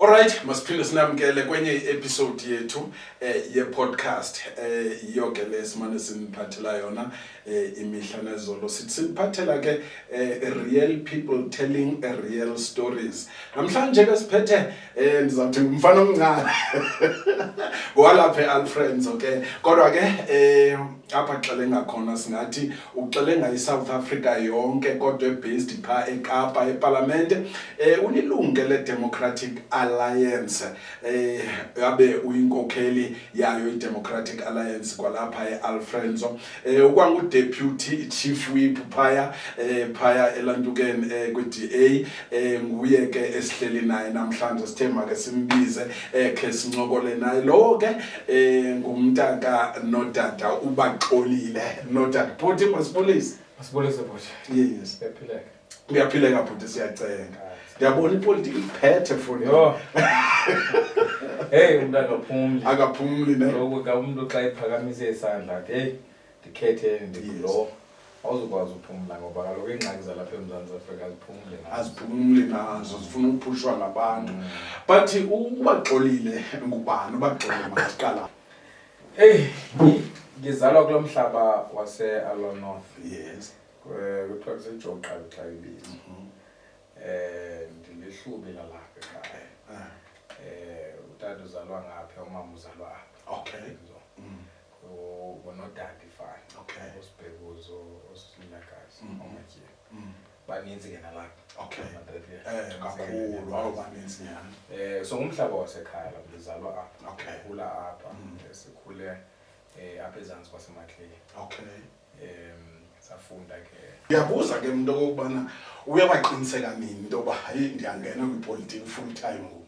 Alright, masiphinde sinamkele kwenye episode yethu ye podcast yonke lesimane siniphathela yona imihla nezolo sithi siniphathela ke real people telling real stories. Namhlanje ke siphethe ndizawuthi ngumfana omncane walapha eAlfriends okay kodwa ke apha xele ngakhona singathi uxelenga iSouth Africa yonke kodwa based pha eKapa eParliament unilunge leDemocratic Alliance yabe uyinkokheli yayo iDemocratic Alliance kwalapha eAlfriends ukwangu deputy chief whip phaya elandukeni kweDA nguye ke esihleli naye namhlanje sithema ke simbize ke sincokole naye lo ke ngumntaka nodada ubaxolile nodada Bhuti masibulise Bhuti yes siyaphileka uyaphileka Bhuti siyacenga ndiyabona ipolitiki iphethe for yo hey umuntu akaphumuli ne lokho ka umuntu xa iphakamise isandla hey ndikhethe ndikulo awuzukwazi ukuphumula ngoba kaloku ingxaki zalapha eMzantsi Afrika aziphumuli nazo zifuna ukuphushwa ngabantu but ubaxolile ngubani ubaxolile masiqala hey ngizalwa kulomhlaba wase-Alon North yes kuthiwa kuseJoqa xa ibiza ndilihlubi lalapha ekhaya utata uzalwa ngapha umama uzalwa apha okay nodade fine okay usibhekuzo usilakazi omatye baninzi ke nalapha okay kakhulu awubaninzi nyana so ngumhlaba wasekhaya lapho ngizalwa apha okay khula apha sikhule apha ezantsi kwaseMatleli okay safunda ke ngiyabuza ke umuntu okubana uyabaqiniseka nini into yoba hayi ndiyangena kwipolitiki full time ngoku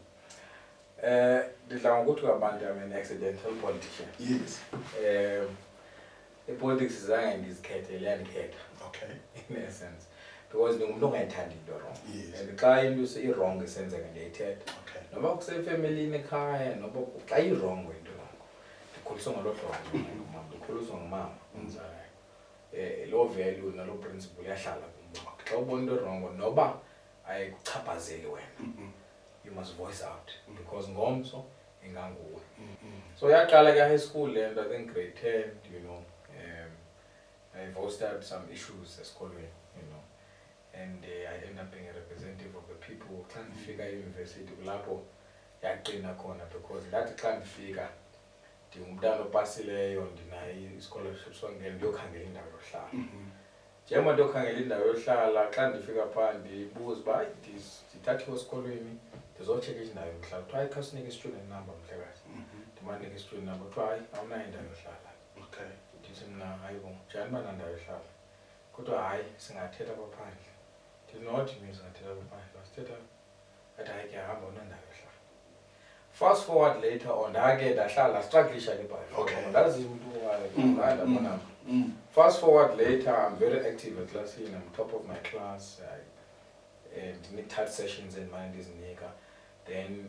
ndidla ngokuthi abantu I'm an accidental politician yes politics zange ndizikhethele yandikhetha okay in essence because ndingumuntu ongayithandi into wrong yes and xa into i-wrong isenzeka ndiyayithetha okay noba kusefemelini ekhaya noba xa i-wrong into ndikhuliswa ngalo hlobo ndikhuliswa ngumama umzalayo loo value naloo principle yahlala kum xa ubona into wrong noba ayikuchaphazeli wena you must voice out because ngomso inganguwe so yaqala ke high school and I think grade 10 you know I voiced out some issues esikolweni you know and I ended up being a representative of the people xa ndifika e-university kulapho yaqina khona because ndathi xa ndifika ndingumntana opasileyo ndinayo i-scholarship songena ndiyokhangela indawo yohlala njengoba ndiyokhangela indawo yohlala xa ndifika phaa ndibuza uba ndithathiwe esikolweni ndizotshekha indawo yohlala kuthiwa hayi khawusinike i-student number mhlekazi ndimanike i-student number kuthiwa hayi awunayo indawo yohlala okay ndithi mna hayi bo njani uba nandawo yohlala kodwa hayi singathetha apha phandle ndinothi mina singathetha apha phandle wasithetha athi hayi ke hamba unandawo yohlala fast forward later on ndake ndahlala struggle ke okay that's umuntu fast forward later I'm very active at class I'm top of my class and ndine-third sessions endimane ndizinika then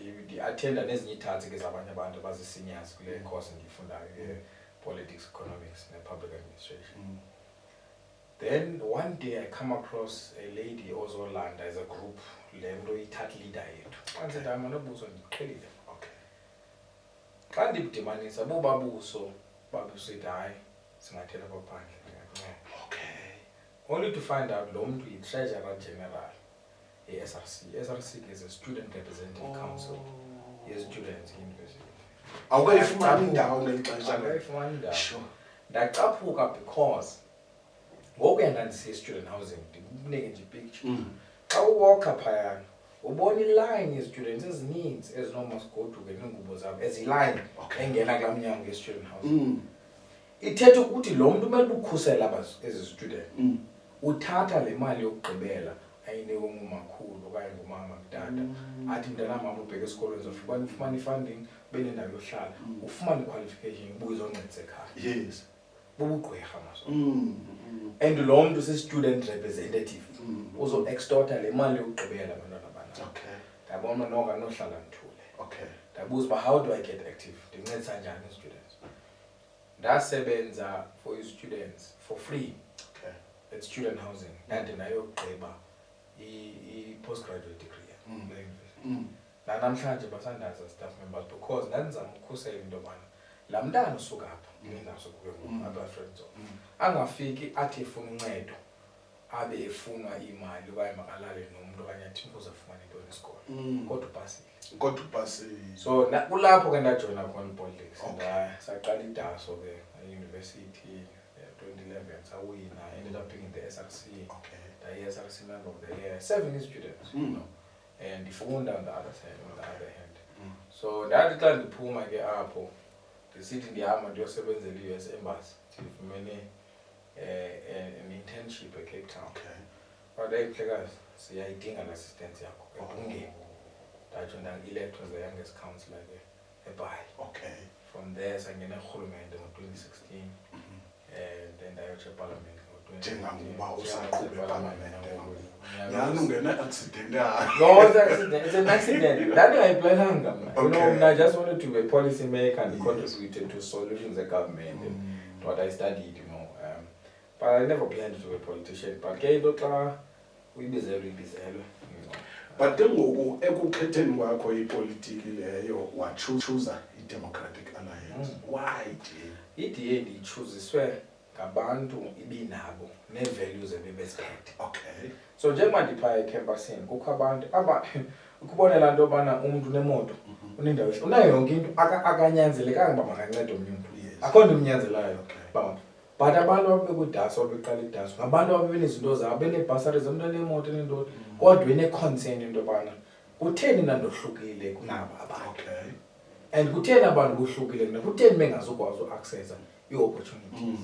ndi-attenda nezinye iithatsi ke zabanye abantu abazii-seniors kule course ndiyifundayo politics economics ne-public administration then one day I come across a lady ozolanda as a group le nto iyi-third leader yethu xa ndisithi amanobuso ndiqhelile okay xa ndibdimanisa bubabuso babusithi hayi singathetha paphandle okay only to find out lo muntu yi-treasurer general SRC is a student representative council ye-students university awukayifumani indawo ngeli xesha awukayifumani indawo sure ndacaphuka because ngoku ndandisiye-student housing ndikunike nje ipicture xa uwalkha phayana ubona iline ye-students ezininzi ezinomasgoduke neengubo zabo eziline engena kulaa mnyango ye-student housing ithetha ukuthi lo muntu umele ukhusela ezi student uthatha le mali yokugqibela ayinikwe ngumakhulu okanye ngumama kutata athi mntanam apho ubheke esikolweni zofika ufumane i-funding ube nendawo yohlala ufumane i-qualification ubuye uzoncedisa ekhaya yes bubugqirha maso and lo muntu si-student representative uzo-extorta le mali yokugqibela abantwana abana okay ndabona noka nohlala ndithule okay ndabuza uba how do I get active ndincedisa njani i-students ndasebenza for i-students for free okay at student housing ndade nayogqiba i-postgraduate degree kule university namhlanje basandaza staff members because ndandizama ukukhusela into yobana laa mntana usuka apha ngendawo sokuke aba-friends angafiki athi efuna uncedo abe efuna imali okanye makalale nomntu okanye athi uzafumana into yesikolo kodwa upasile so kulapho ke ndajoyina khona i-politics saqala idaso ke eyunivesithi 2011 sawina ended up being in the SRC SRC member of the year serving students you know and ndifunda on the other side on the other hand so ndathi xa ndiphuma ke apho ndisithi ndihamba ndiyosebenzela i-US Embassy ndifumene an internship at Cape Town but ayiphlekazi siyayidinga le-assistance yakho ebhungeni ndatsho ndangi-electwa as the youngest councillor ke eBhayi from there sangena urhulumente ngo-2016 and then ndayotsho eParliament njengangoba usaqhube eParliament nyani ungena accident no it's an accident ndandingayiplananga mna I just wanted to be a policy maker and contributed to solutions at government and what I studied but I never planned to be a politician but ke into xa uyibizelwe but ke ngoku ekukhetheni kwakho ipolitiki leyo wachuza i-Democratic Alliance why i-DA ndiyichuziswe ngabantu ibinabo nee-values ebebeziphethe so njengoba ndiphaya ecampusini kukho abantu ukubonela nto yobana umntu unemoto unendawo unayo yonke into akanyanzelekanga uba makancede omnye umntu akho nto imnyanzelayo but abantu ababekudaso ababeqala idaso ngabantu ababenezinto zabo beneebhasari zomntu enemoto enentoni kodwa ene-concern into yobana kutheni nandohlukile kunabo abantu and kutheni abantu bohlukile kunabo kutheni bengazukwazi uaccessa ii-opportunities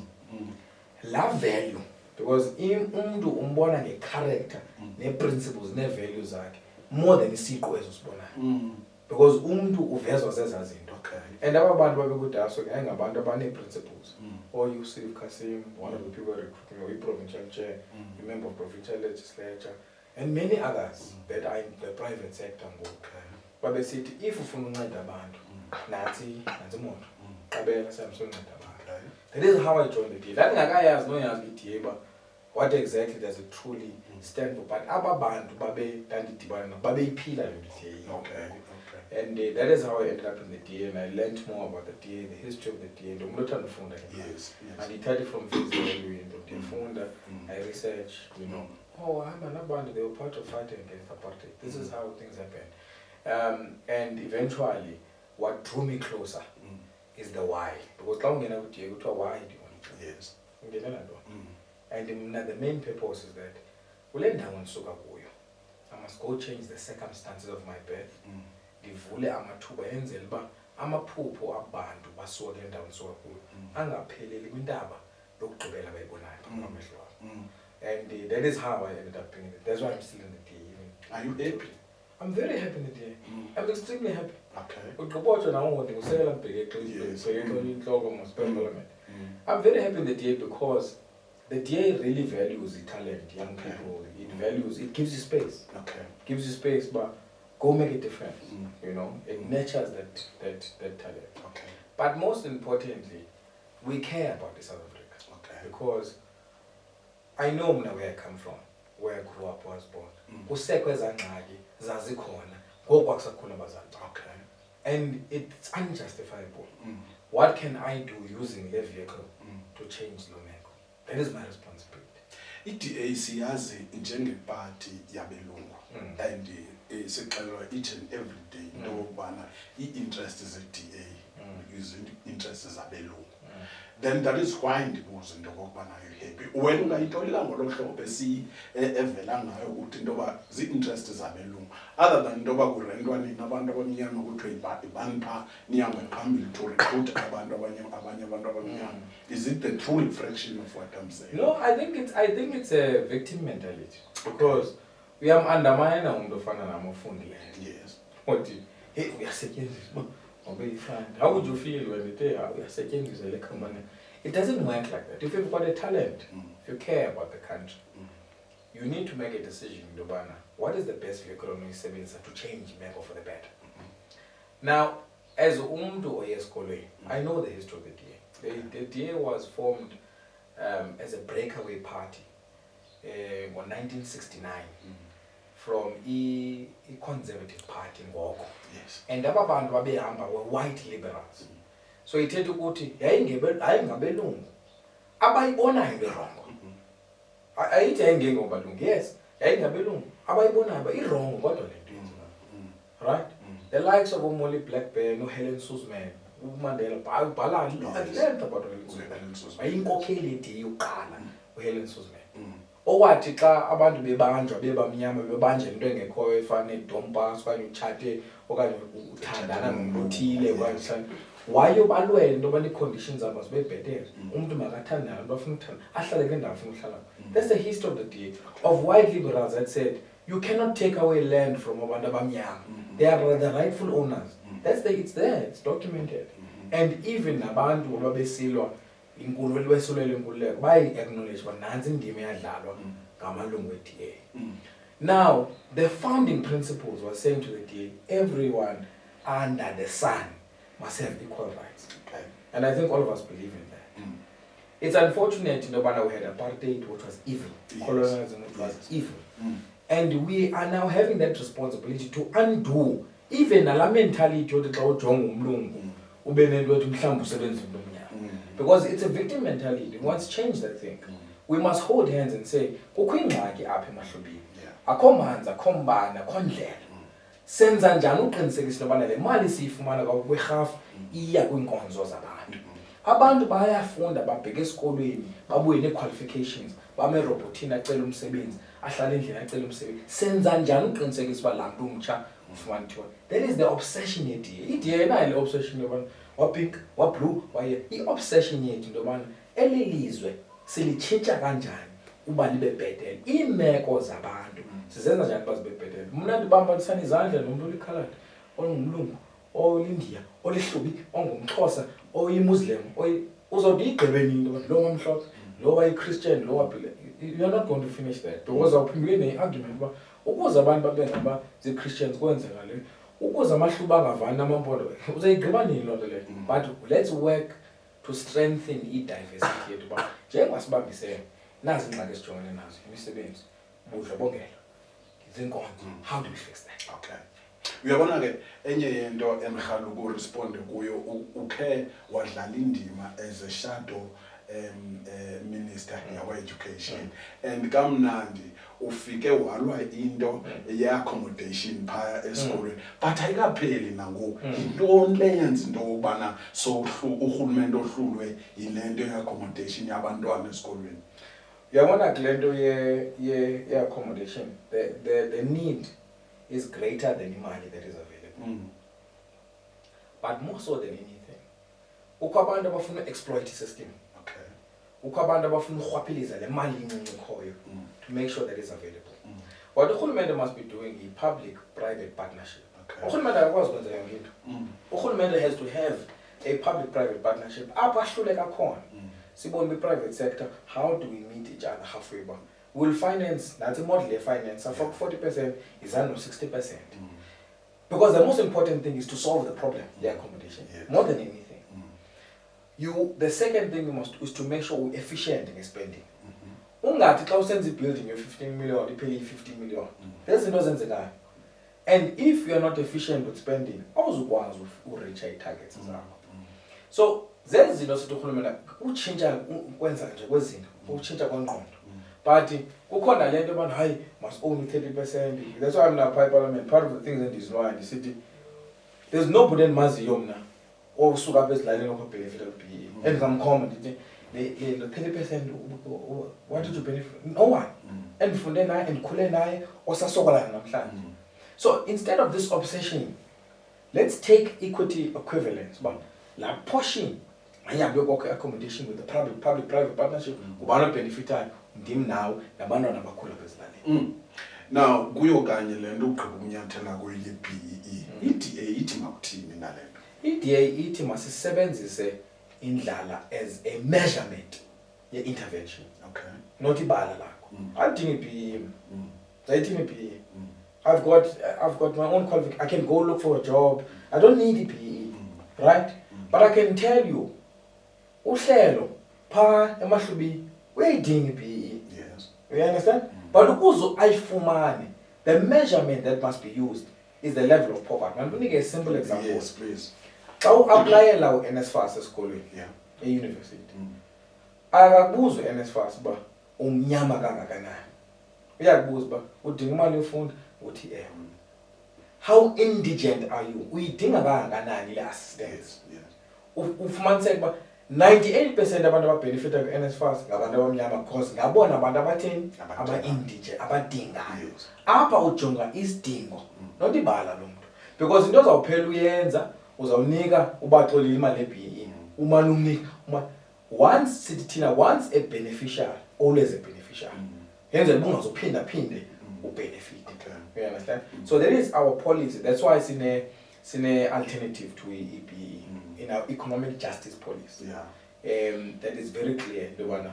laa value because umntu umbona nge-character nee-principles nee-values zakhe more than isiqu ezo sibonayo because umntu uvezwa zezaa zinto and aba bantu babekudaso ke ayingabantu abanee-principles Yusuf Kasim, one of the people recruiting me, provincial chair, a member of provincial legislature, and many others that are in the private sector. But they said, if you find abantu, Nazi, moto, kabela Samsung that is how I joined the DA. That guy has no as DA, but what exactly does it truly stand for? But aba bantu babe danditibana, babe pila the DA. And that is how I ended up in the DA, and I learned more about the DA, the history of the DA. Yes. And I started from Fizz the founder. I researched, you know. I'm an abandoned. They were part of fighting against apartheid. This is how things happen. And eventually, what drew me closer is the why. Because now we know why do you want to? Yes. And the main purpose is that I must go change the circumstances of my birth. Divule amathuba enzela uba amaphupho abantu basuka kule ndawo nisuka kuyo angapheleli kwindaba lokugqibela bayibonayo ngamehlo wabo. And that is how I ended up being it. That's why I'm still in the DA. Are you happy? I'm very happy in the DA. I'm extremely happy. I'm very happy in the DA because the DA really values the talent, young people. It values, it gives you space. Gives you space, but go make a difference. You know, it nurtures that talent. But most importantly, we care about the South Africa. Because I know where I come from, where I grew up, was born. And it's unjustifiable. What can I do using the vehicle to change Lomeko? That is my responsibility. I-DA siyazi njengeparty yabelungu and sixelelwa each and every day into yokubana i-interest ze-DA interests zabelungu. Then that is why ndibuza into yokubana you happy. Wena ungayitholela ngolo hlobo evela ngayo uthi into yoba zii-interest zabelungu other than into yoba kurentwa nini abantu abamnyama kuthiwe banipha nihambe phambili to recruit abantu abanye abantu abamnyama. Is it the true reflection of what I'm saying? No, I think it's a victim mentality because we are undermining umuntu ofana nami ofundileyo. Yes. What hey, uyasetshenziswa. How would you feel when they are setting the company? It doesn't work like that. If you've got a talent, if you care about the country, you need to make a decision, Dobana. What is the best vehicle on to change Meko for the better? Now, as Umdu or Yeskole, I know the history of the DA. The DA was formed as a breakaway party in 1969 from i-Conservative Party ngoko. Yes. And aba bantu babehamba were white liberals. So ithethe ukuthi yayingabelungu abayibonayo into wrong. Ayithi yayingengobalungu, yes, yayingabelungu abayibonayo ba i-wrong kodwa le nto yenziwayo. Right? The likes of Molly Blackburn, Helen Suzman, uMandela bhala length about Helen Suzman. Ayinkokheli yediye yokuqala uHelen Suzman. Owathi xa abantu bebanjwa bebamnyama bebanje into engekhoyo efana nedompas okanye utshate okanye uthandana nomuntu othile okanye wayobalwela into yoba ii-conditions zabo zibe bhetere. Umuntu makathandane nabantu afuna uthanda ahlale kule ndawo afuna uhlala. That's the history of the DA, of white liberals that said you cannot take away land from abantu abamnyama. They are the rightful owners. It's there, it's documented. And even nabantu ababesilwa inkulu besulele inkululeko bayi-acknowledge uba nantsi indima eyadlalwa ngamalungu e-DA. Now, the founding principles were saying to the DA, everyone under the sun must have equal rights. Okay. And I think all of us believe in that. It's unfortunate in Obama we had apartheid, which was evil, colonialism, which was evil. And we are now having that responsibility to undo even la mentality yokuthi xa ujonga umlungu ube nento ethi mhlawumbi usebenza into omnyama. Because it's a victim mentality. We must change that thing. We must hold hands and say, kukho ingxaki apha emahlubini. Akho manzi, akho mbane, akho ndlela. Senza njani uqinisekisa ubana le mali siyifumana kwerhafu iya kwiinkonzo zabantu. Abantu bayafunda babheke esikolweni, babuye nee-qualifications, bame robotini acela umsebenzi, ahlala endlini acela umsebenzi. Senza njani uqinisekisa uba laa mntu umtsha ufumana ithiwa. That is the obsession ye-DA. I-DA nayo le obsession yobana wapink, wablue, waye. I-obsession yethu into yobana eli lizwe silitshintsha kanjani uba libe bhetele. Iimeko zabantu sizenza njani uba zibe bhetele. Mna ndibambanisana izandla nomntu olikhaladi, ongumlungu, olindiya, olihlubi, ongumxhosa, oyimuslim, uzawuthi igqibeni into yoba lo wamhlophe, lo wayi-Christian, lo wabhile. You're not going to finish that. Because awuphindwe ne-argument uba ukuze abantu babe ngaba zii-Christians kwenzeka le, ukuze amahluba angavani namampondo, uzayigqiba nini loo nto leyo. But let's work to strengthen i-diversity yethu uba njengasibambisene nazi ingxaki esijongene nazo, imisebenzi, ubudlobongela, izinkonzo. How do we fix that? Okay. Uyabona ke enye yento engihala ukuresponde kuyo ukhe wadlala indima as a shadow minister yawe-education and kamnandi ufike walwa into ye-accommodation phaya esikolweni but ayikapheli nangoku. Yintoni le yenza into yokubana urhulumente ohlulwe yile nto ye-accommodation yabantwana esikolweni? Uyabona kule nto ye-accommodation, the need is greater than imali that is available. But more so than anything, ukho abantu abafuna exploit system. Okay. Ukho abantu abafuna urhwaphiliza le mali incinci ekhoyo to make sure that is available. What urhulumente must be doing is public-private partnership. Urhulumente akakwazi ukwenza yonke into. Urhulumente has to have a public-private partnership. Apho ahluleka khona. Sibone private sector, how do we meet each other halfway? We'll finance, that's a model of finance, so 40% is under 60%. Because the most important thing is to solve the problem, the accommodation, more than anything. The second thing you must do is to make sure we're efficient in spending. Ungathi xa usenza building of 15 million, you pay 15 million. There's into ezenzekayo. And if you are not efficient with spending, awuzukwazi ureach targets zakho. So zenze izinto sithi urhulumente utshintsha ukwenza nje kwezinto, utshintsha kwengqondo. But kukhona le nto yobana hayi must own 30%. That's why I'm now parliament. Part of the things that is why in the city, there's nobody endimaziyo mna osuka apha ezilalini okubhenefita kwi-BEE. Endingamkhomba ndithi le 30%, what did you benefit? No one. Endifunde naye, endikhule naye, osasokola namhlanje. So instead of this obsession, let's take equity equivalence. But la portion ayihambe kwakho accommodation with the public-private partnership, ubani obenefitayo ndim nawe nabantwana abakhula bezilalini. Now kuyo kanye le nto ugqiba ukunyathela kuyo ye-BEE, i-DA ithi makuthini ngale nto? I-DA ithi masisebenzise indlala as a measurement ye-intervention. Okay. Not ibala lakho. Andidingi i-BEE. Ndayidinga i-BEE. I've got my own qualification. I can go look for a job. I don't need i-BEE. Right? But I can tell you, uhlelo pha emahlubini uyayidinga i-BEE. Yes. You understand? But ukuze ayifumane, The measurement that must be used is the level of poverty. I'm going to give a simple example. Yes, please. How apply law NSFAS esikolweni e-university. Akakubuzwa NSFAS ba umnyama kangakanani. Uyakubuza ba udinga imali yofunda uthi How indigent are you? Uyidinga kangakanani le assistance? Ufumaniseka ba 98% abantu ababenefita ku-NSFAS ngabantu abamnyama because ngabona abantu abatheni aba-indigent abadingayo. Apha ujonga isidingo not ibala lo muntu because into ozawuphela uyenza uzawunika ubaxolile imali ye-BE umane umnika once sithi thina once a beneficiary always a beneficiary yenzela bungazophinda phinde ubenefit. You understand? So that is our policy. That's why sine alternative to EBE in our economic justice policy. That is very clear. The one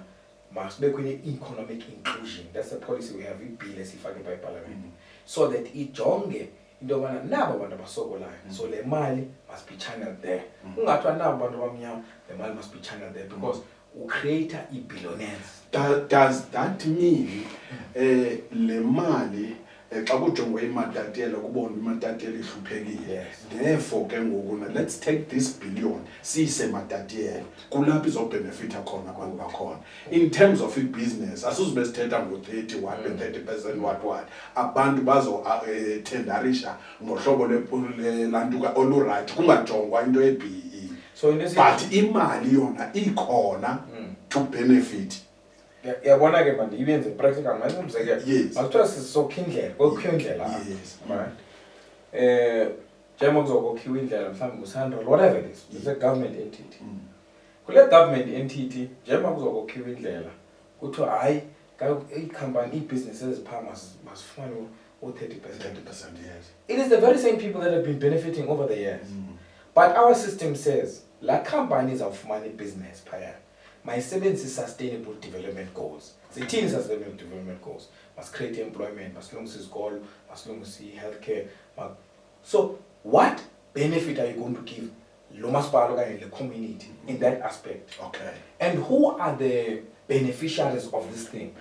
must be economic inclusion. That's the policy we have in bill as if by parliament. So that ijonge into wana nabo abantu abasokolayo. So le mali must be channeled there. Ungathwa nabo abantu abamnyama, the mali must be channeled there because we create a billionaires. Does that mean le mali xa kujongwe imatatiyela kubonwa imatatiyela ihluphekile? Therefore ke ngoku let's take this billion siyise matatiyela kulapho izobenefita khona abantu bakhona. In terms of business asizube sithetha ngo-30 what 30% what abantu bazo tenderisha ngohlobo lelantuka oluright kungajongwa into ye-BE. So but imali yona ikhona to benefit. Yabona ke manje ibenze practical manje umzekelo. Akuthiwa sisokha indlela, kokhiwa indlela. Right. Njengoba kuzokhiwa indlela mhlawumbe ku-100 whatever it is. It's a government entity. Kule government entity njengoba kuzokhiwa indlela kuthiwa hayi i-company i-businesses ezipha masifumane u-30%. Yes. It is the very same people that have been benefiting over the years. But our system says la companies awufumana business phaya. My seventh is sustainable development goals. The team sustainable development goals must create employment, must long as goal, must long as healthcare. So what benefit are you going to give Lomaspaloga and the community in that aspect? Okay. And who are the beneficiaries of this thing?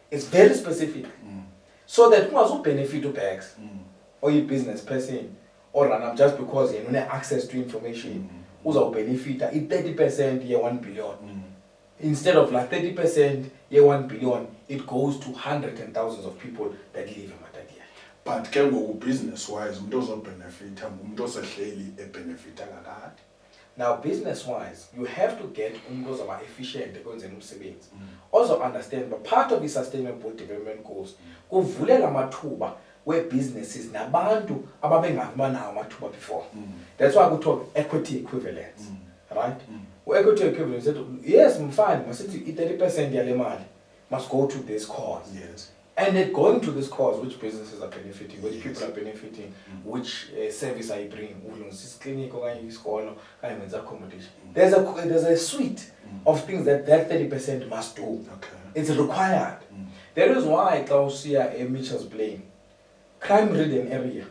It's very specific. So that who has to benefit to bags or your business person or run up just because you have access to information. Who's our benefit? 30% year 1 billion. Instead of like 30% year 1 billion, it goes to hundreds and thousands of people that live in Matadia. But can go business wise, mdozo benefit, mdozo daily a benefit like Now business wise, you have to get mdozo efficient savings. Also understand, but part of the sustainable development goals, kuvulela mathuba where businesses nabantu ababengavumana amathuba before. That's why we talk equity equivalence, right? Equity equivalence, yes, fine, must 30% yale mali must go to this cause. Yes. And then going to this cause, which businesses are benefiting, which people are benefiting, which service I bring, clinic or school, accommodation. There's a suite of things that 30% must do. Okay. It's required. That is why Klausia a Mitchell's Plain. Crime-ridden area.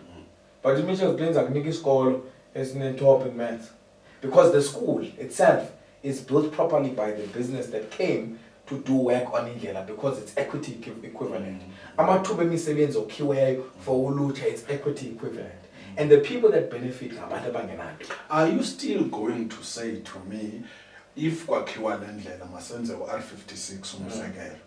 But the Mitchell's Plains are Nicky School is in top in maths. Because the school itself is built properly by the business that came to do work on Indlela because it's equity equivalent. Amathuba emisebenzi okhiweyo for ulutsha, it's equity equivalent. And the people that benefit ngabantu abangenanto. Are you still going to say to me if kwakhiwa le ndlela masenze u-R56 umzekelo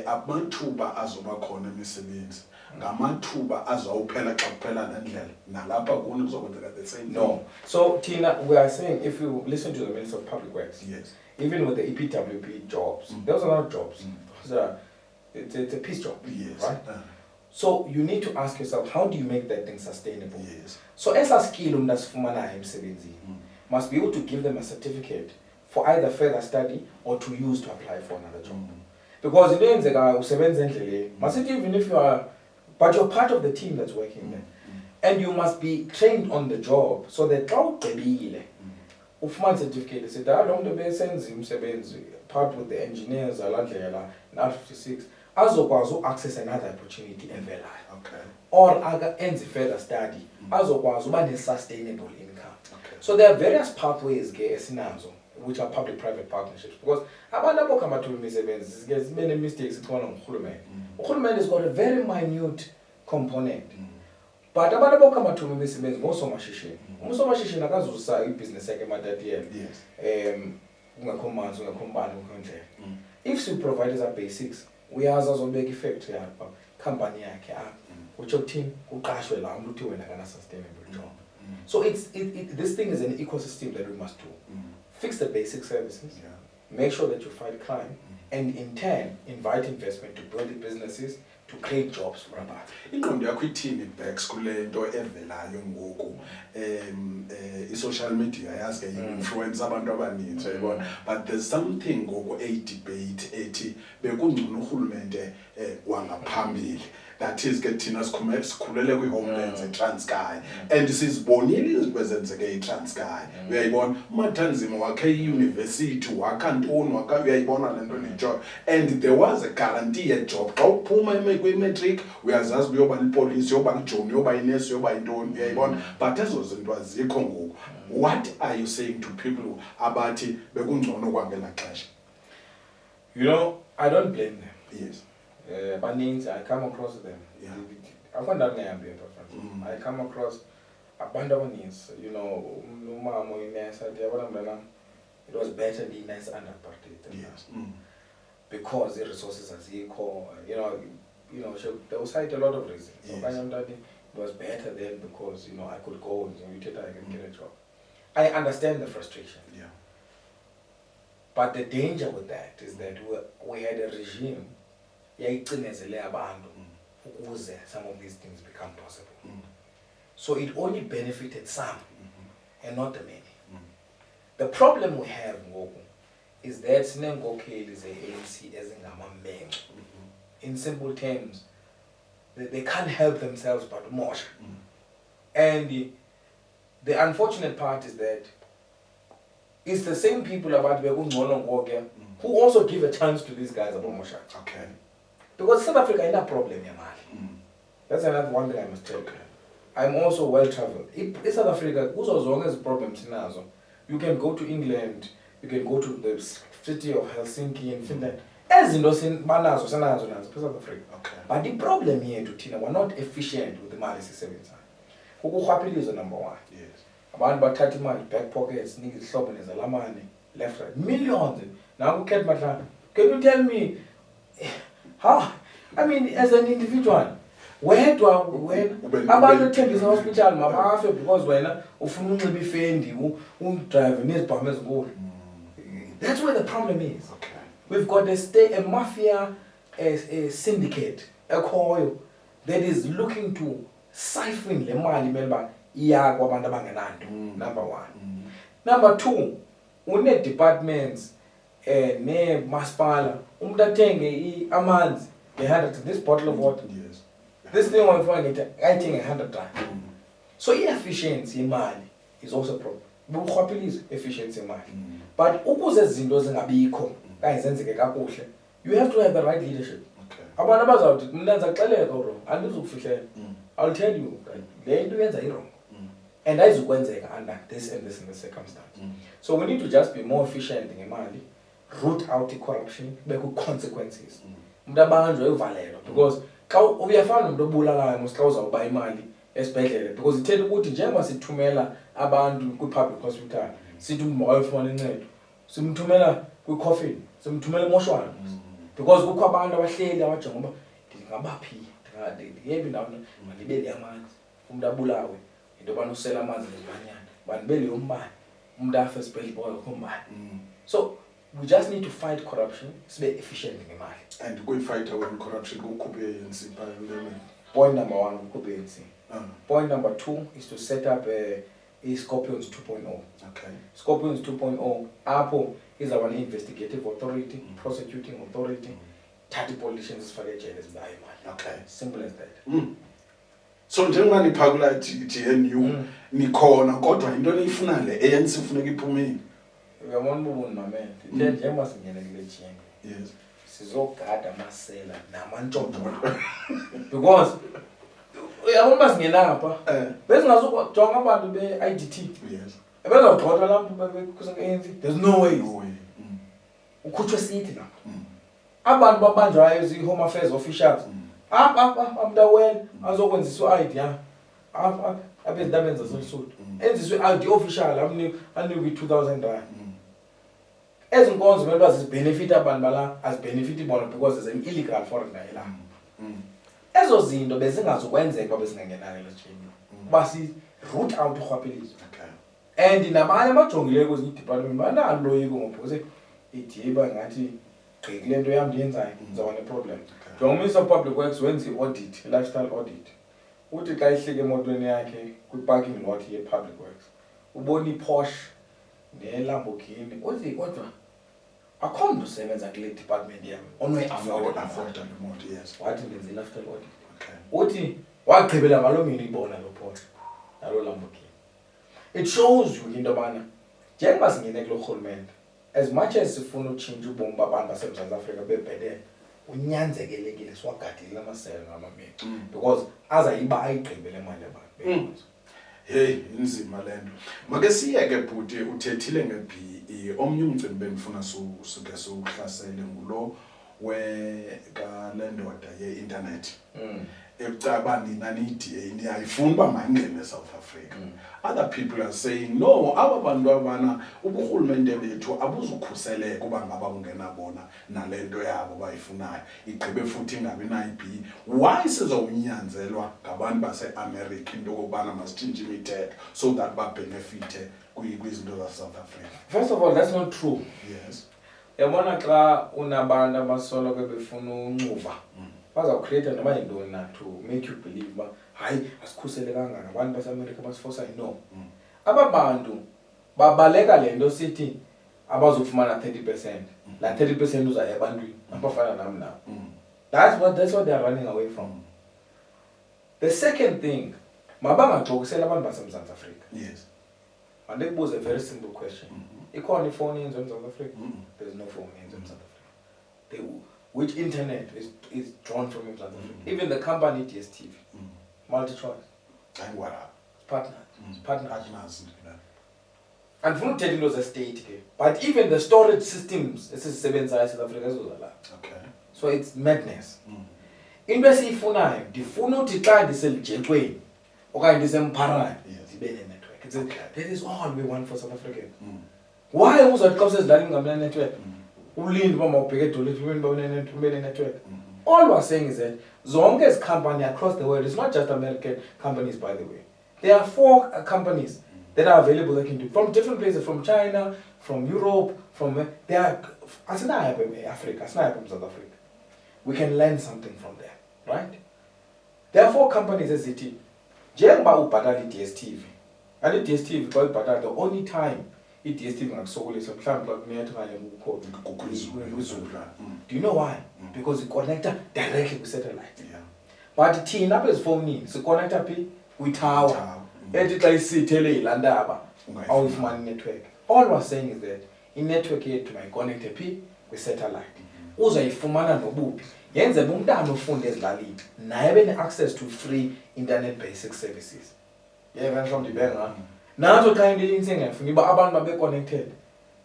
amathuba azoba khona emisebenzi ngamathuba azawuphela xa kuphela le ndlela nalapha kuni kuzokwenzeka the same? No. So Tina, we are saying if you listen to the Minister of Public Works, yes, even with the EPWP jobs, those are not jobs. It's a piece job, yes, right? So you need to ask yourself, how do you make that thing sustainable? Yes. So as a skill must be able to give them a certificate for either further study or to use to apply for another job. Because in the end, even if you are, but you're part of the team that's working there. And you must be trained on the job so that ufumane certificate esithi lo muntu besenza umsebenzi part with the engineers alandlela na-56 azokwazi access another opportunity evelayo. Okay. Or enze further study azokwazi uba ne-sustainable income. Okay. So there are various pathways ke esinazo which are public-private partnerships. Because abantu abokhamba thuba imisebenzi zike zibe ne-mistakes ikhona ngurhulumente. Urhulumente has got a very minute component. But abantu abokhamba thuba imisebenzi ngosomashishini. Umsomashishini akazuza ibhizinesi yakhe emathatiyeni. Ungekho manzi, ungekho mbane, ungekho ndlela. If we provide as a basics, uyazi azobeka ifactory yakhe, company yakhe apha. Utsho kuthini uqashwe la umuntu uthi wena kana sustainable job. So this thing is an ecosystem that we must do. Fix the basic services, make sure that you fight crime, and in turn invite investment to build the businesses, to create jobs for abantu. Ingqondo yakho ithini backs kule nto evelayo ngoku i-social media yazi ke influence abantu abaninzi uyabona, but there's something ngoku debate ethi bekungcono urhulumente wangaphambili. That is ke thina sikhulele kwi-homelands eTranskei and sizibonile izinto ezenzeke eTranskei. Uyayibona uMathanzima wakhe i-university wakha ntoni wakha uyayibona le nto nejob, and there was a guarantee yejob. Xa uphuma kwi-matric uyazazi uyoba lipolisi, uyoba lijoni, uyoba inesi, uyoba intoni uyayibona, but ezo zinto azikho ngoku. What are you saying to people abathi bekungcono kwangela xesha? You know, I don't blame them. Yes. Banins, I come across them. I find that I come across abantu abaninzi, you know, umama oyinesi athi yabona mntana, it was better being nice under apartheid. Yes. Because the resources azikho, you know, they will cite a lot of reasons. Yes. It was better then because, you know, I could go and I can get a job. I understand the frustration. Yeah. But the danger with that is that we had a regime yayicinezele abantu ukuze some of these things become possible. So it only benefited some and not the many. The problem we have ngoku is that sinenkokheli ze-ANC ezingamamenxe. In simple terms, they can't help themselves but mosha. And the unfortunate part is that it's the same people about bekungcono ngoku who also give a chance to these guys about mosha. Okay. Because South Africa is not a problem, Yamali. That's another one thing I must tell you. I'm also well traveled. In South Africa, who's as long as problems in Nazo, you can go to England, you can go to the city of Helsinki in Finland. As in those in Manazo, South Africa. Okay. But the problem here to Tina, we're not efficient with the money system. Kuku is number one. Yes. About 30 money, back pockets, niggas shopping is a lot money, left, right, millions. Now, can you tell me? How? I mean, as an individual, where do I about the Tempest Hospital, my because when ufuna be fendi, drive go. That's where the problem is. Okay. We've got a mafia, a syndicate, a coil that is looking to siphon the money member. Number one. Number two, we need departments. Ne maspala umdatenge amanzi this bottle of water. Yes. This thing I find it I think 100 times. So efficiency imali is also a problem. Bukhwaphiliza efficiency imali. But ukuze izinto zingabikho kayizenzeke kakuhle, you have to have the right leadership. Okay. Abantu abazawuthi mina ngizaxeleka bro andizukufihlela. I'll tell you le into yenza wrong. And ayizukwenzeka under this and this and this circumstance. So we need to just be more efficient ngemali. Root out the corruption, make consequences. Because uyafana umuntu obulalayo mos xa uzawuba imali esibhedlele because ithetha ukuthi njengoba sithumela abantu kwi-public hospital sithi umuntu makayofumana uncedo simthumela kwi-coffin simthumela emoshwari because kukho abantu abahleli abajonga uba ndingabaphi ndiyephi ndawo mandibele amanzi umuntu abulawe into yobana usela amanzi nezilwanyana bandibele umbane umuntu afe esibhedlele akho umbane. So we just need to fight corruption, it's very efficient in Mali. And go fight when corruption go could be in Point number one, we could be in Point number two is to set up a Scorpions 2.0. Okay. Scorpions 2.0, Apple is our investigative authority, prosecuting authority, 30 politicians for the jail is by Mali. Okay. Simple as that. So njengoba niphakula GNU nikhona kodwa into enifuna le ANC ufuneka iphumile. Uyabona ubuni mama njengoba singena kule GNU. Yes. Sizogada amasela namantshontsho. Because uyabona basingena lapha bese ngazokujonga abantu be-IDT. Yes. Ebezawugxothwa laa mntu kuANC. There's no way. No way. Ukhutshwe sithi na. Abantu babanjwayo zii-Home Affairs officials. Amntawela azokwenziswa i-ID yam. Apha ezintabeni zaseLesotho. Enziswe i-ID official anikwe i-R2,000. Ezi nkonzo kumele uba zibenefit abantu bala azibenefiti bona because there's an illegal foreigner la. Ezo zinto bezingazokwenzeka uba bezingangenanga elesijini. Uba si-root out urhwaphilizo. And nabanye abajongileyo kwezinye iidepartment banalo loyiko ngoba ithi iba ngathi gqikile nto yam ndiyenzayo ndizawuba neproblem. Njengominister of Public Works wenza i-audit, i-lifestyle audit. Uthi xa ihlike emotweni yakhe kwi-parking lot ye-Public Works ubona i-Porsche ne-Lamborghini uthi kodwa akho mntu usebenza kule department yam onoyi-afforda imoto. Yes. wathi ndenza i-lifestyle audit. Uthi wagqibela ngaloo mini ibona lo Porsche naloo Lamborghini. It shows you into yobana njengoba singene kulo rhulumente as much as sifuna utshintsha ubomi babantu baseMzantsi Afrika bebhetele unyanzekelekile siwagadile amasebe ngamameli because azayiba ayigqibele mali abantu. Hey, inzima lento. Make siyeke bhuti uthethile nge-BEE. Omnye umcimbi bendifuna suke suhlasele ngulo kalendoda ye-internet. Ekucaba nina ni-DA niyayifuna uba mayingene eSouth Africa. Other people are saying no, aba bantu abana uburhulumente bethu abuzukhuseleka uba ngaba ungena bona nalento yabo bayifunayo igqibe futhi ingabi na-BEE. Why sizowunyanzelwa ngabantu base-America into okubana masitshintshe imithetho so that babenefite kwizinto zaseSouth Africa? First of all, that's not true. Yes. Yabona xa unabantu abasoloko befuna uncuva bazawucreate noba yintoni na to make you believe uba hayi asikhuselekanga ngabantu baseAmerica basifosayo. No. Aba bantu babaleka le nto sithi abazofumana 30%. La 30% uzaya ebantwini abafana nam now. That's what they are running away from. The second thing, mabangaxokisela abantu baseMzantsi Afrika. Yes. Mandikubuze a very simple question. Ikhona ifoni yenziwe eMzantsi Afrika? There's no phone yenziwe eMzantsi Afrika. Which internet is drawn from Mzantsi Afrika? Even the company DSTV, multi-choice. And what up? Partners. And from telling those state, but even the storage systems, this is 7 sides South Africa. Okay. So it's madness. Into esiyifunayo ndifuna uthi xa ndiselijekweni okanye ndisempharayo ndibe network. That is all we want for South Africa. Why uzothi xa usezilalini ungabi network? Ulinde uba mawubheke edolophini ube network. All we're saying is that zonke ezi company across the world, it's not just American companies by the way. There are 4 companies that are available that can do from different places, from China, from Europe, they are Africa, South Africa. We can learn something from them, right? There are 4 companies as it is. Njengoba ubhatala i-DSTV. And i-DSTV xa uyibhatala the only time i-DSTV ngakusokolisa mhlawumbi xa kunetha okanye kukho. Do you know why? Because it connects directly with satellite. Yeah. But thina apha ezifowunini siconnecta phi kwi-tower. Ethi xa isithele yilandaba awuyifumani network. All we're saying is that i-network yethu mayiconnecte phi kwi-satellite. Uzayifumana nobuphi. Yenzela umntana ofunda ezilalini naye abe ne-access to free internet basic services. Yeah, mhlawumbi ndibenga. Nazo xa into insengafuni uba abantu babe connected.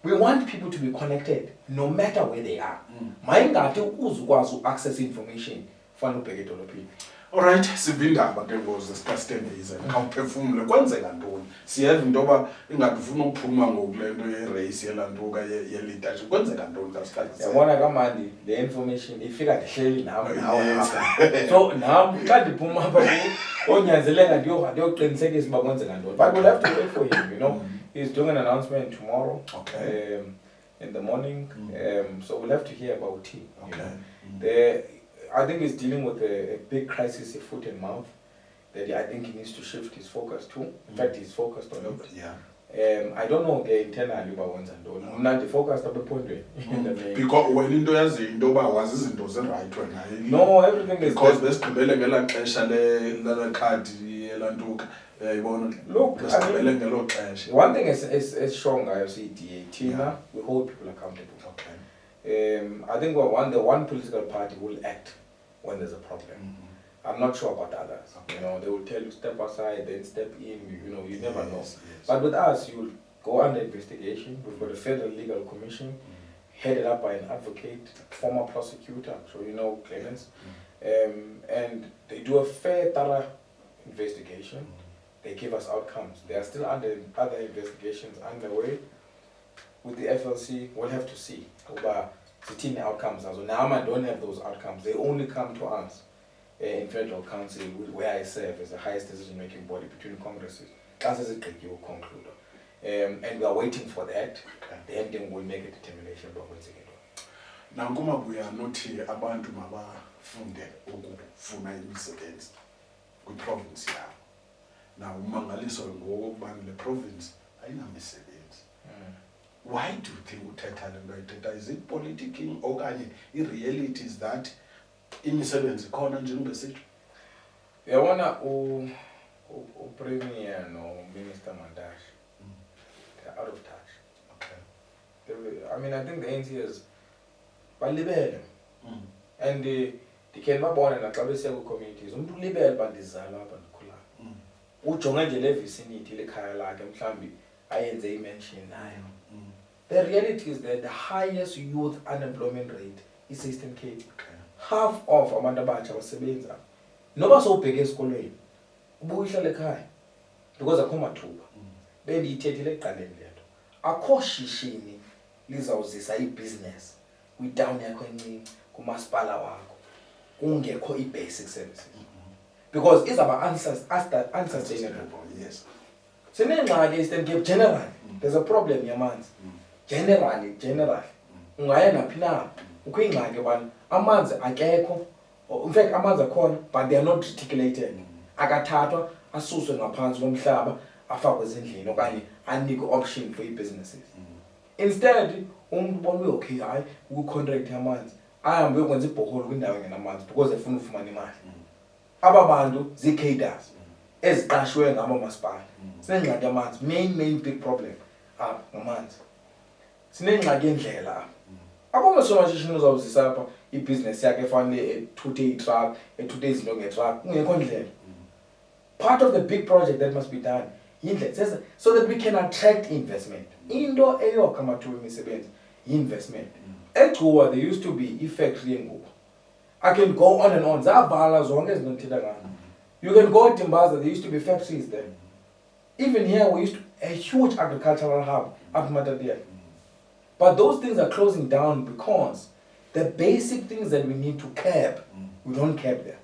We want people to be connected no matter where they are. Mayingathi ukuze ukwazi access information fanele ubheke edolophini. Alright, sivindaba ke ngoze sikastendeze khawuphefumule kwenzeka ntoni? Siyeva into yoba ingathi ufuna ukuphuma ngokulento ye-race yelantuka ye-leadership kwenzeka ntoni kasikhathi? Yabona kamandi le information ifika ndihleli nawe. So nam xa ndiphuma apha onyanzeleka ndiyoqinisekisa uba kwenzeka ntoni. But we'll have to wait for him, you know. He's doing an announcement tomorrow. Okay. In the morning. So we'll have to hear about him. Okay. I think he's dealing with a big crisis of foot and mouth that I think he needs to shift his focus to. In fact, he's focused on it. Yeah. I don't know internally about what's and all. Not focused on the point. Because when into yazi into ba wazi izinto ze-right wena. No, everything is because besigqibele ngela xesha le card yelantuka. Look, I mean, one thing is strong, I see DA. We hold people accountable. Okay. I think the one political party will act when there's a problem. I'm not sure about others. Okay. You know, they will tell you step aside, then step in. You know, you never know. Yes. But with us, go under investigation. We've got a Federal Legal Commission headed up by an advocate, former prosecutor, I'm sure you know Clemens, and they do a fair, thorough investigation. They give us outcomes. There are still other investigations underway with the FLC. We'll have to see. But the outcomes. So now I don't have those outcomes. They only come to us in Federal Council, where I serve as the highest decision-making body between Congresses. As a will conclude. And we are waiting for that. Then we'll make a determination about what's going on. Now, kumabuya nothi abantu mabafunde ukufuna imisebenzi kwi-province yabo. Now, umangaliso ngokubana le province ayinamisebenzi. Why do you think uthetha le nto ayithetha? Is it politicking okanye i-reality is that imisebenzi khona njengoba sitsho? Uyabona u-Premier no-Minister Mantashe, they're out of touch. Okay. I mean, I think the ANC is balibele. And they can babona naxa besiya ku-communities. Umuntu ulibele bandizala apha ndikhula. Ujonga nje le vicinity lekhaya lakhe mhlambi ayenze i-mention nayo. The reality is that the highest youth unemployment rate is Eastern Cape. Okay. Half of abantu abatsha abasebenza. Noba sowubheke esikolweni, ubuyihlala ekhaya because akho mathuba. Bendiyithethile ekuqaleni lento. Akho shishini lizawuzisa i-business kwi-town yakho encinci kumasipala wakho kungekho i-basic services. Because izaba unsustainable. Yes. Sinengxaki Eastern Cape generally. There's a problem yamanzi. Generally. Ungaya naphi na ukho ingxaki abantu amanzi akekho. In fact amanzi akhona but they are not reticulated. Akathathwa asuswe ngaphansi komhlaba afakwe ezindlini okanye anikwe option for i-businesses. Instead umuntu bonke okay hayi uku-contract yamanzi ahambe ukwenza ibhoholo kwindawo engenamanzi because efuna ufumana imali. Aba bantu zii-cadres eziqashwe ngamamasipala. Sinengxaki yamanzi, main big problem ngamanzi. Sinengxaki yendlela apha. Abomashishini uzawuzisa apha ibhizinesi yakhe efanele ethuthe itruck, ethuthe izinto ngetruck, kungekho ndlela. Part of the big project that must be done so that we can attract investment. Into eyokha amathuba emisebenzi yi-investment. EGcuwa there used to be i-factory yengubo. I can go on and on. Zavala zonke izinto ndithetha ngazo. You can go to Timbaza, there used to be factories there. Even here we used to a huge agricultural hub up Matatiele. But those things are closing down because the basic things that we need to curb, we don't curb them.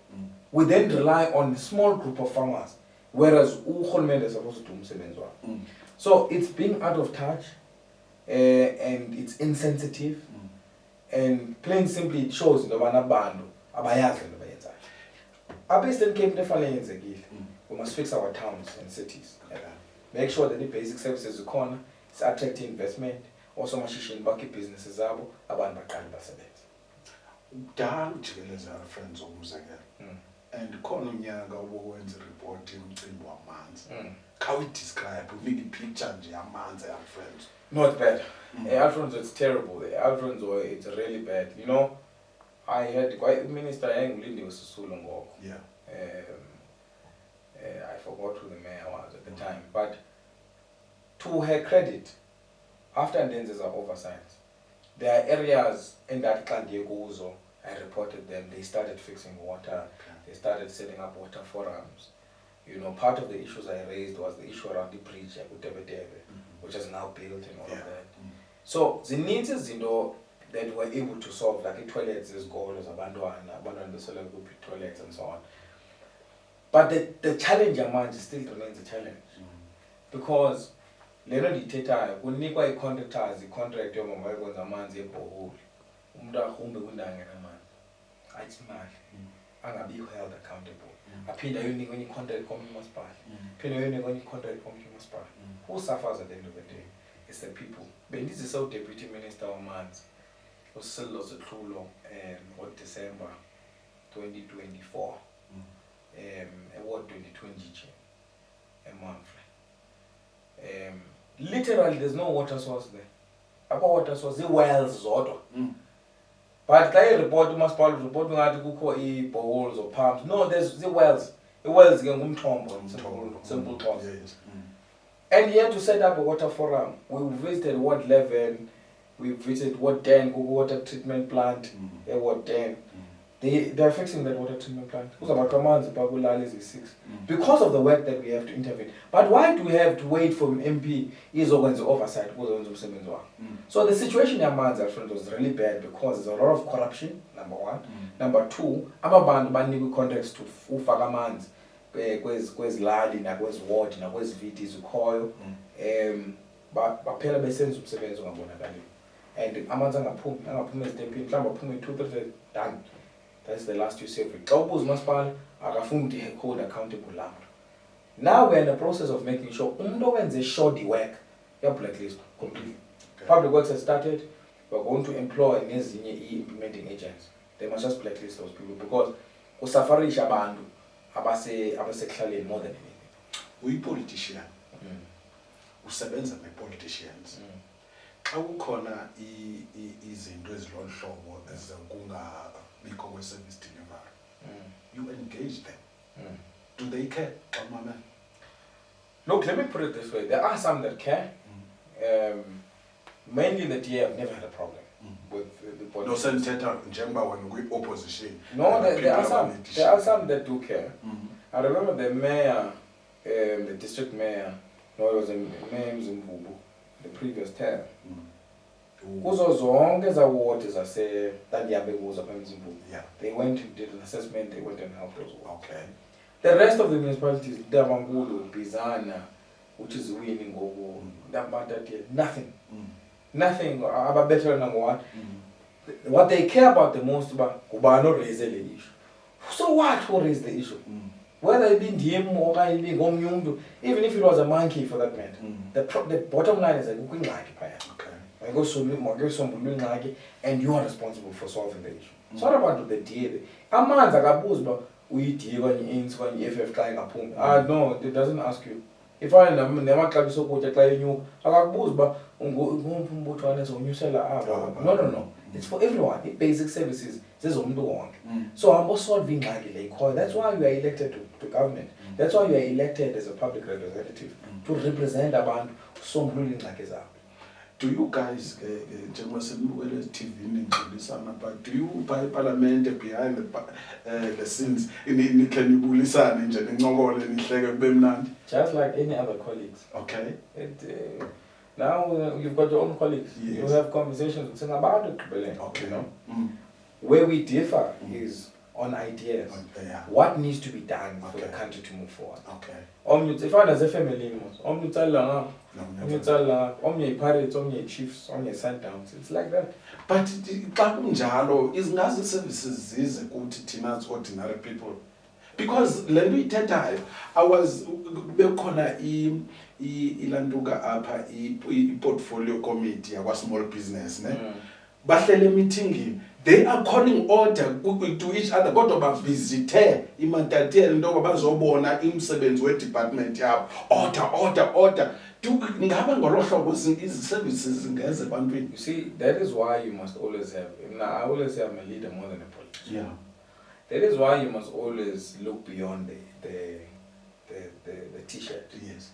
We then rely on a small group of farmers, whereas urhulumente is supposed to do umsebenzi wakhe. So it's being out of touch and it's insensitive and plain simply it shows into yobana abantu abayazi into abayenzayo. Apha Eastern Cape into efanele yenzekile. We must fix our towns and cities. Make sure that the basic services zikhona, it's attracting investment. Also mashishini bakhe businesses zabo abantu baqale basebenze. Udala ujikeleza friends okumzekela. And khona unyaka obuwenza report umcimbi wamanzi. How it describe make a picture nje yamanzi friends. Not bad. Alfonso, it's terrible. Alfonso, it's really bad. You know, I had quite Minister Engulindi was Sisulu ngoko. Yeah. I forgot who the mayor was at the time, but to her credit, after Ndenze's oversight, there are areas in that Kandieguzo, I reported them, they started fixing water, they started setting up water forums. You know, part of the issues I raised was the issue around the bridge at Utebedebe, which is now built and all of that. So the needs is, you know, that we're able to solve, like the toilets is goal, as abandoned toilets and so on. But the challenge among still remains a challenge. Because lero dithethayo kunikwa i-contractors i-contract yomama yokwenza amanzi ebhoholi. Umuntu ahumbe kwindawo engenamanzi. Athi imali angabikho held accountable. Aphinde ayonikwa enye i-contract komnye umasipala. Aphinde ayonikwa enye i-contract komnye umasipala. Who suffers at the end of the day? It's the people. Bendizisa u-Deputy Minister wamanzi uSilo Zithulo ngo-December 2024. Award 2020 eManfre. Literally there's no water source there. Apha water source wells zodwa. But xa report umasipala report ngathi kukho i-boreholes or pumps. No, there's the wells. The wells ke ngumthombo simple terms. And he had to set up a water forum. We visited Ward 11, we visited Ward 10, water treatment plant, Ward 10. They're fixing that water treatment plant. Because of the work that we have to intervene. But why do we have to wait for MP is always oversight? So the situation in Amanzi, friends, was really bad because there's a lot of corruption, number one. Number two, abantu banikwe contracts to ufaka amanzi kwezilali nakwezi-ward nakwezi-VT zikhoyo baphela besenza umsebenzi ongabonakali. And amanzi angaphumi ezitempini mhlawumbe aphume 2-3 done. That's the last you see of it. Xa ubuza umasipala akafuni ukuthi hold accountable labo. Now we're in the process of making sure umuntu owenze shoddy work blacklist completely. Okay. Public Works has started. We're going to employ nezinye implementing agents. They must just blacklist those people because usafarisha abantu abasekuhlaleni more than anything. Uyi-politician. Usebenza ne-politicians. Xa kukhona izinto ezilolu hlobo ezokungabikho kwe-service delivery, you engage them. Do they care? Look, let me put it this way. There are some that care. Mainly the DA have never had a problem with the politics. No, Senator Njemba when we opposition. No, there are some that do care. I remember the mayor, the district mayor, no, it was a mayor Mzimbubu, the previous term. Kuzo zonke zaward zase-Tanyabekuza eMzimbubu. Yeah. They went and did an assessment, they went and helped those wards. Okay. The rest of the municipalities, Davangulu, Bizana, which is winning over nothing. Nothing about better number one. What they care about the most about Kubano raise the issue. So what who raised the issue? Whether it be DM or even if it was a monkey for that matter. The bottom line is that we can and you are responsible for solving the issue. It's not about the DA. A man's like a boost, but we DA when you ins when you FF flying up. No, it doesn't ask you. If I never club so good, I got boost, but no. It's for everyone. It's basic services. So I'm also solving that's why you are elected to government. That's why you are elected as a public representative to represent about some ruling like that. Do you guys, TV, but do you buy parliament behind the scenes can you listen just like any other colleagues? Okay. Now you've got your own colleagues. Yes. You have conversations about it. Okay. You know? Where we differ is on ideas. What needs to be done for the country to move forward? Okay. If I as a family, pirates, chiefs, sundowns, it's like that. But is Nazi services is a ordinary people? Because let me tell you, I was ilanduka apha portfolio committee yakwa small business bahlele meeting they are calling order to each other kodwa bavisithe imantatiyeli into bazobona imisebenzi we department yabo order ngaba ngolohlobo services ngeze bantwini. You see, that is why you must always have, I always say I'm a leader more than a politician. Yeah. That is why you must always look beyond the t-shirt. Yes.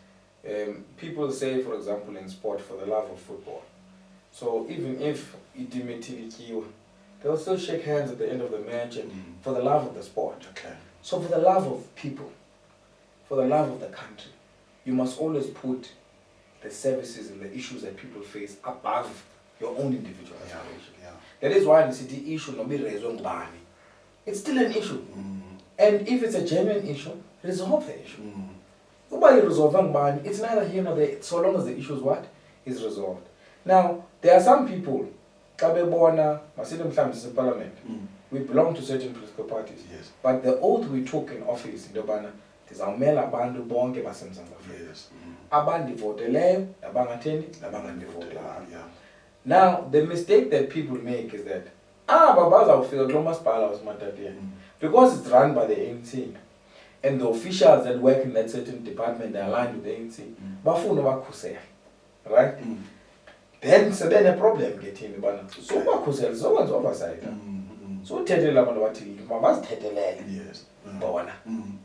People say, for example, in sport, for the love of football. So even if they'll still shake hands at the end of the match and for the love of the sport. Okay. So for the love of people, for the love of the country, you must always put the services and the issues that people face above your own individual aspiration. Yeah. That is why the city issue no be raised on Bani. It's still an issue. And if it's a genuine issue, resolve the issue. It's neither here nor there, so long as the issue is resolved. Now, there are some people, parliament, we belong to certain political parties. Yes. But the oath we took in office in Dobana is Amela Bandu Bonke Basemsanga. Yes. Abandi voteleyo, nabangateni, nabangandivotela. Now, the mistake that people make is that Babaza will feel Masipala was Matatia. Because it's run by the ANC. And the officials that work in that certain department, they are aligned with the ANC. Bafuna bakusela. Right? Then a problem getting the banner. So bakusela, someone's oversight. So uthethelela abantu bathile mabazithethelele Yes. bona.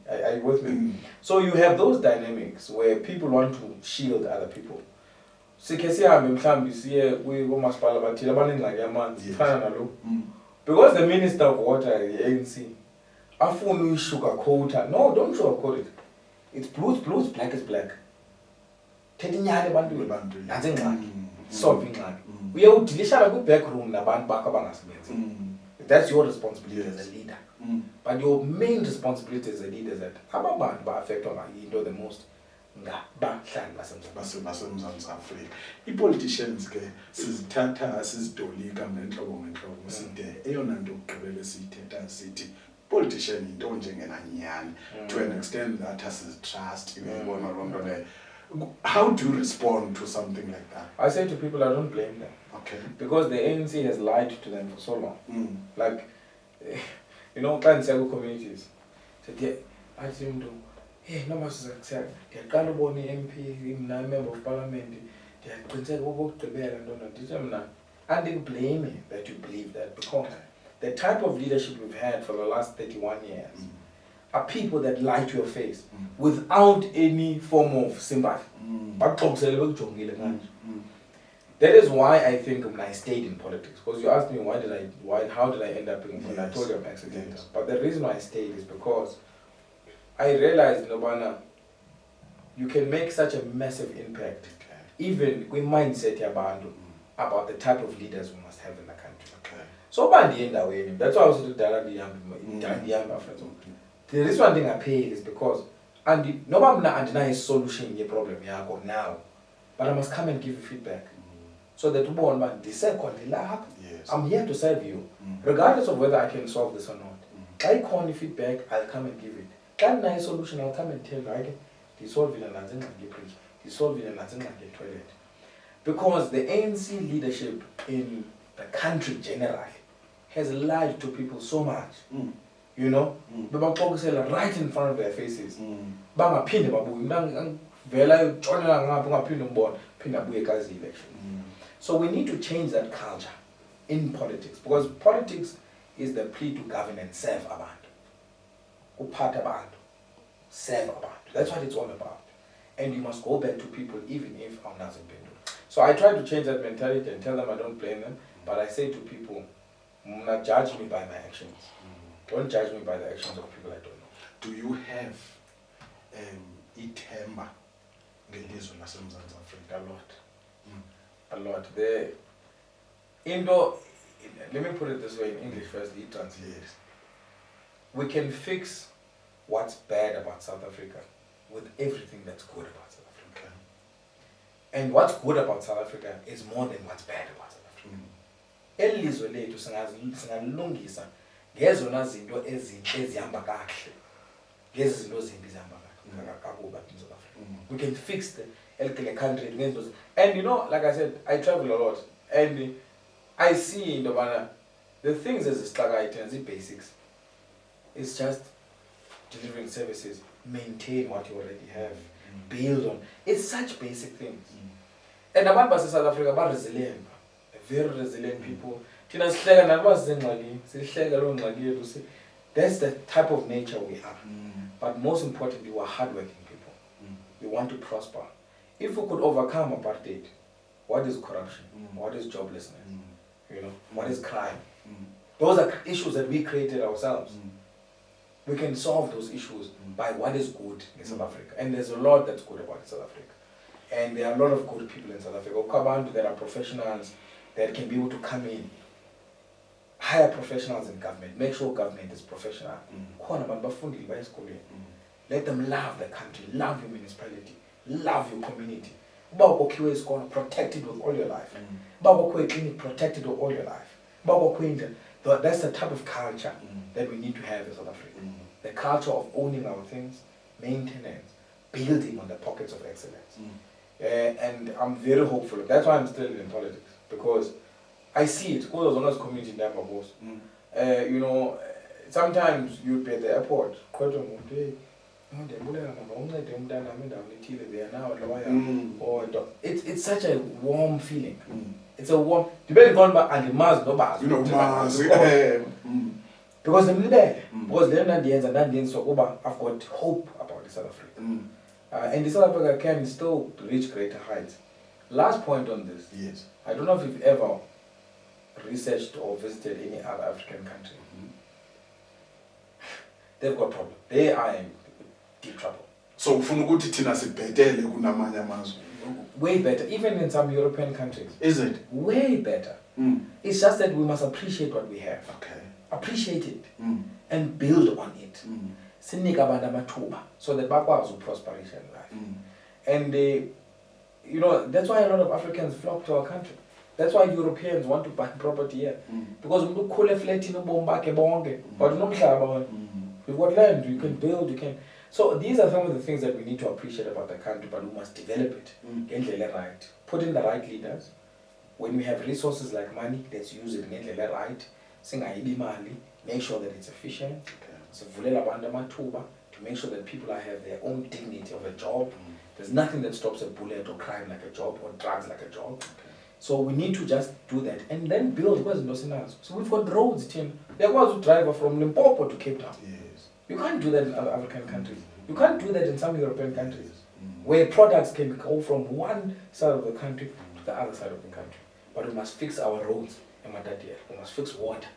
Are you with me? So you have those dynamics where people want to shield other people. Sikhe sihambe mhlambi siye kumasipala bathile abanengxaki yamanzi fana nalo. Because the minister of water ANC afuna uyisugarcoat. No, don't sugarcoat it. It's blue is blue, black is black. Thetha inyani ebantwini. Nansi ingxaki. Solve ingxaki. Uye udilishana ku back room nabantu bakho abangasebenzi. That's your responsibility as a leader. But your main responsibility as a leader is that abantu ba affectwa ngayinto the most ngabahlali basemzantsi Afrika. I-politicians ke sizithatha sizidolika ngenhlobo side eyona nto ugqibele siyithetha sithi politician into njengenanyani to an extent that asizitrust ibona loo nto leyo. How do you respond to something like that? I say to people, I don't blame them. Okay. Because the ANC has lied to them for so long. Like, you know, clients say communities. Said, I think, hey, no matter what, they can't go any MP, member of parliament, they can say, oh, to bear and don't. I didn't blame you that you believe that because the type of leadership we've had for the last 31 years are people that lie to your face without any form of sympathy. That is why I think when I stayed in politics. Because you asked me how did I end up in politics? I told you I'm accidental. Yes. But the reason why I stayed is because I realized, Nobana, you can make such a massive impact, even with mindset about the type of leaders we must have in the country. Okay. So that's why I was the reason one thing I pay is because nobody deny solution your problem now, but I must come and give you feedback. So that I'm here to serve you, regardless of whether I can solve this or not. I call you feedback, I'll come and give it. Can't nice solution, I'll come and tell you, I can dissolve it and nothing can get preached, dissolve it and nothing can get toilet. Because the ANC leadership in the country generally has lied to people so much. You know, right in front of their faces. So we need to change that culture in politics, because politics is the plea to govern and serve abantu. Serve abantu. That's what it's all about. And you must go back to people even if I'm not been. So I try to change that mentality and tell them I don't blame them, but I say to people, not judge me by my actions. Don't judge me by the actions of people I don't know. Do you have ithemba ngelizwe laseMzantsi Afrika? A lot. Let me put it this way in English first, it translates. We can fix what's bad about South Africa with everything that's good about South Africa. And what's good about South Africa is more than what's bad about South Africa. Elizwe lethu singalungisa ngezona zinto ezinhle ezihamba kahle. Ngezi zinto zimbi zihamba kakubi in South Africa. We can fix the country. And you know, like I said, I travel a lot. And I see the things as a slug items, the basics. It's just delivering services, maintain what you already have, build on. It's such basic things. And abantu base South Africa are resilient, very resilient people. That's the type of nature we are. But most importantly, we're hardworking people. We want to prosper. If we could overcome apartheid, what is corruption? What is joblessness? You know, what is crime? Those are issues that we created ourselves. We can solve those issues by what is good in South Africa. And there's a lot that's good about South Africa. And there are a lot of good people in South Africa. There are professionals that can be able to come in, hire professionals in government, make sure government is professional. Let them love the country, love your municipality, love your community. Is going to protect it with all your life. Clinic protected with all your life. That's the type of culture that we need to have in South Africa. The culture of owning our things, maintenance, building on the pockets of excellence. And I'm very hopeful. That's why I'm still in politics, because I see it. Because as community member goes, you know, sometimes you'll be at the airport. It's such a warm feeling. It's a warm. Depending on and the mask, no mask. because because then at the end so I've got hope about the South Africa. And the South Africa can still reach greater heights. Last point on this. Yes. I don't know if you've ever researched or visited any other African country. They've got problems. They are in deep trouble. So ufuna ukuthi thina sibhetele kunamanye amazwe. Way better, even in some European countries. Is it? Way better. It's just that we must appreciate what we have. Okay. Appreciate it and build on it. Sinika abantu amathuba so that bakwazi prosperity in life. And you know, that's why a lot of Africans flock to our country. That's why Europeans want to buy property here. Because umuntu ukhule flat in ubomi bakhe bonke. But unomhlaba. We've got land, you can build, you can. So these are some of the things that we need to appreciate about the country, but we must develop it. Right. Put in the right leaders. When we have resources like money, let's use it right. Make sure that it's efficient. So to make sure that people have their own dignity of a job. There's nothing that stops a bullet or crime like a job or drugs like a job. So we need to just do that and then build. So we've got roads, Tim. There was a driver from Limpopo to Cape Town. You can't do that in other African countries. You can't do that in some European countries, where products can go from one side of the country to the other side of the country. But we must fix our roads, we must fix water.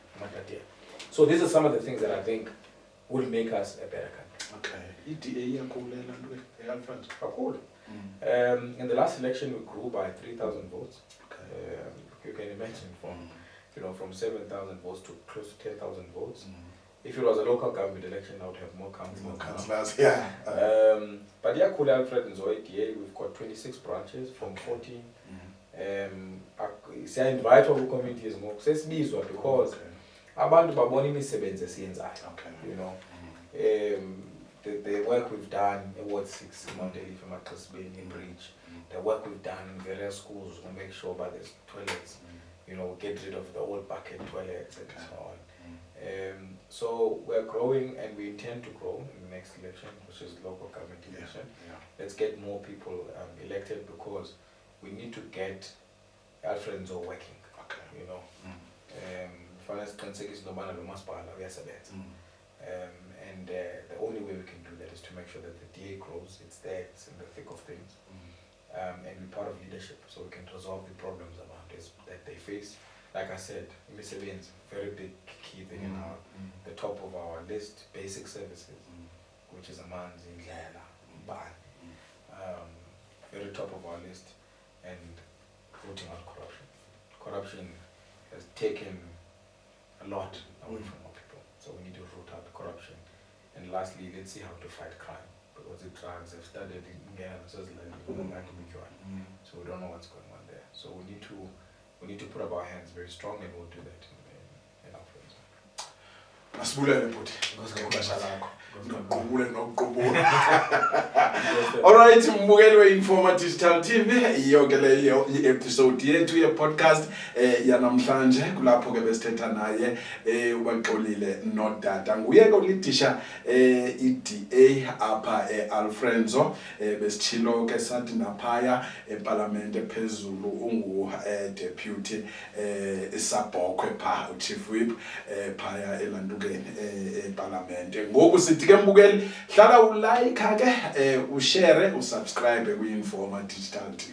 So these are some of the things that I think will make us a better country. Okay. Cool. In the last election, we grew by 3,000 votes. You can imagine from 7,000 votes to close to 10,000 votes. If it was a local government election, I would have more councillors. Yeah. But yeah, Cool Alfred and Zoe DA, we've got 26 branches from 14. I invite all the communities more because abantu babona imisebenzi esiyenzayo. You know, the work we've done in Ward 6, Mount Elif, Maxisbane, in Bridge, the work we've done in various schools to make sure that there's toilets, you know, get rid of the old bucket toilets and so on. So we're growing and we intend to grow in the next election, which is local government election. Let's get more people elected because we need to get Alfred Nzo working. You know, for instance, and the only way we can do that is to make sure that the DA grows, it's there, it's in the thick of things, and be part of leadership so we can resolve the problems around this that they face. Like I said, Misebenzi, very big key thing in the top of our list, basic services, which is amanzi, indlela, umbane, very top of our list, and rooting out corruption. Corruption has taken a lot away from our people, so we need to root out corruption. And lastly, let's see how to fight crime, because the drugs have started in Ghana, so we don't know what's going on there. So we need to put up our hands very strong, and we'll do that in our friends. Masibulele futhi. Alright, mbukeli we-Informa Digital TV, yonke leyo i-episode yethu ye-podcast yanamhlanje kulapho ke besithetha naye ubaxolile noDada. Nguyeke ulidisha i-DA apha eAlfred Nzo besithilo ke sathi naphaya eParliament ephezulu ungu-deputy Sabokwe pha uChief Whip phaya elandukeni eParliament. Ngoku sithi ke mbukeli hlala ulike ke ushare usubscribe ku-Informa Digital TV.